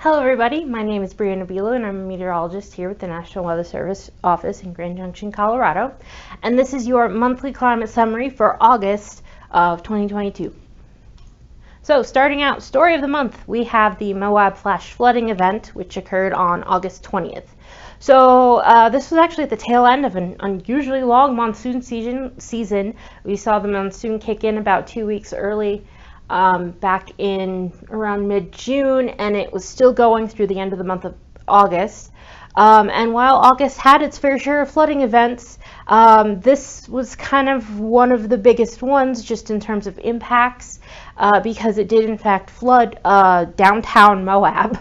Hello everybody, my name is Brianna Bilo and I'm a meteorologist here with the National Weather Service office in Grand Junction, Colorado. And this is your monthly climate summary for August of 2022. So starting out, story of the month, we have the Moab flash flooding event, which occurred on August 20th. So this was actually at the tail end of an unusually long monsoon season. We saw the monsoon kick in about 2 weeks early. Back in around mid-June, and it was still going through the end of the month of August. And while August had its fair share of flooding events, this was kind of one of the biggest ones just in terms of impacts, because it did in fact flood downtown Moab.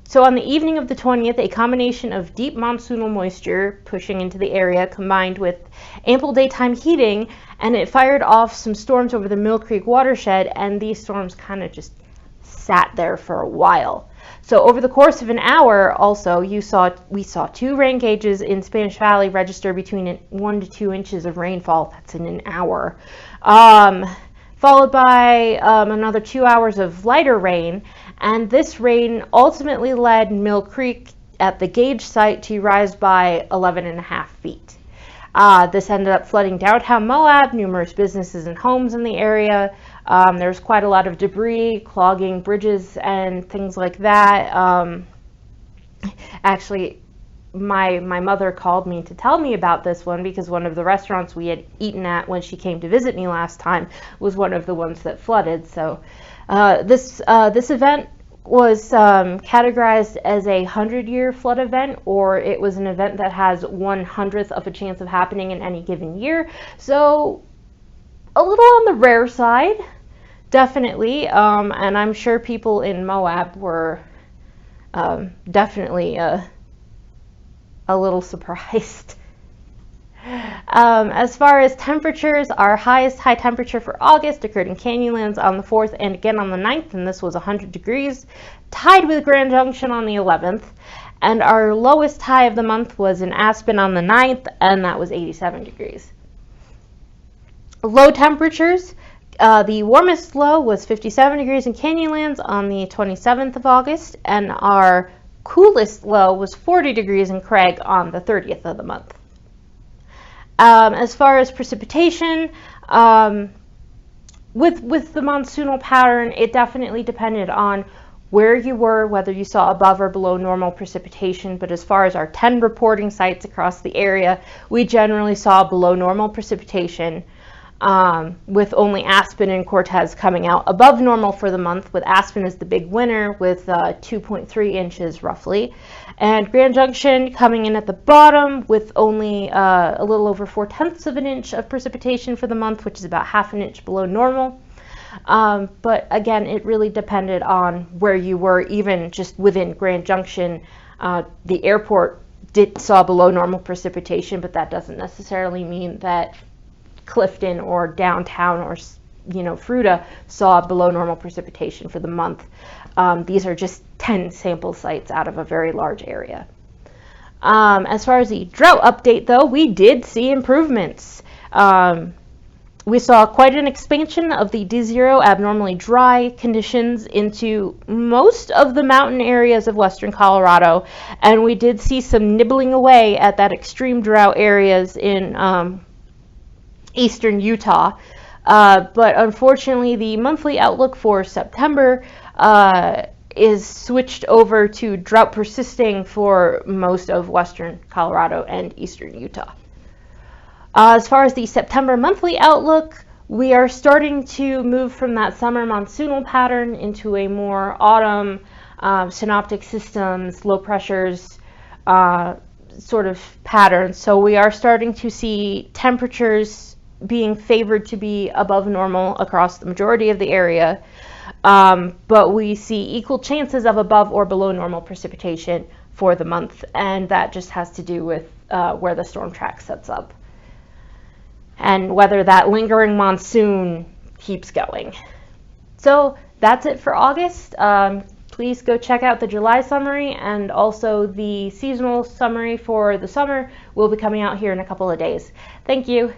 So on the evening of the 20th, a combination of deep monsoonal moisture pushing into the area combined with ample daytime heating, and it fired off some storms over the Mill Creek watershed, and these storms kind of just sat there for a while. So over the course of an hour also, we saw 2 rain gauges in Spanish Valley register between 1 to 2 inches of rainfall. That's in an hour. Followed by another 2 hours of lighter rain, and this rain ultimately led Mill Creek at the gauge site to rise by 11.5 feet. This ended up flooding downtown Moab, numerous businesses and homes in the area. There's quite a lot of debris clogging bridges and things like that. Actually, my mother called me to tell me about this one because one of the restaurants we had eaten at when she came to visit me last time was one of the ones that flooded. So this event was categorized as a 100-year flood event, or it was an event that has 1/100th of a chance of happening in any given year. So a little on the rare side, definitely. And I'm sure people in Moab were definitely a little surprised. As far as temperatures, our highest high temperature for August occurred in Canyonlands on the 4th and again on the 9th, and this was 100 degrees, tied with Grand Junction on the 11th. And our lowest high of the month was in Aspen on the 9th, and that was 87 degrees. Low temperatures, the warmest low was 57 degrees in Canyonlands on the 27th of August, and our coolest low was 40 degrees in Craig on the 30th of the month. As far as precipitation, with the monsoonal pattern, it definitely depended on where you were, whether you saw above or below normal precipitation. But as far as our 10 reporting sites across the area, we generally saw below normal precipitation, with only Aspen and Cortez coming out above normal for the month, with Aspen as the big winner with 2.3 inches roughly, and Grand Junction coming in at the bottom with only a little over 4/10 of an inch of precipitation for the month, which is about 1/2 an inch below normal. But again, it really depended on where you were. Even just within Grand Junction, the airport saw below normal precipitation, but that doesn't necessarily mean that Clifton or downtown or Fruita saw below normal precipitation for the month. These are just 10 sample sites out of a very large area. As far as the drought update though, we did see improvements. We saw quite an expansion of the D0 abnormally dry conditions into most of the mountain areas of western Colorado, and we did see some nibbling away at that extreme drought areas in eastern Utah. But unfortunately, the monthly outlook for September is switched over to drought persisting for most of western Colorado and eastern Utah. As far as the September monthly outlook, we are starting to move from that summer monsoonal pattern into a more autumn synoptic systems, low pressures sort of pattern. So we are starting to see temperatures being favored to be above normal across the majority of the area, but we see equal chances of above or below normal precipitation for the month, and that just has to do with where the storm track sets up and whether that lingering monsoon keeps going. So that's it for August. Please go check out the July summary, and also the seasonal summary for the summer will be coming out here in a couple of days. Thank you.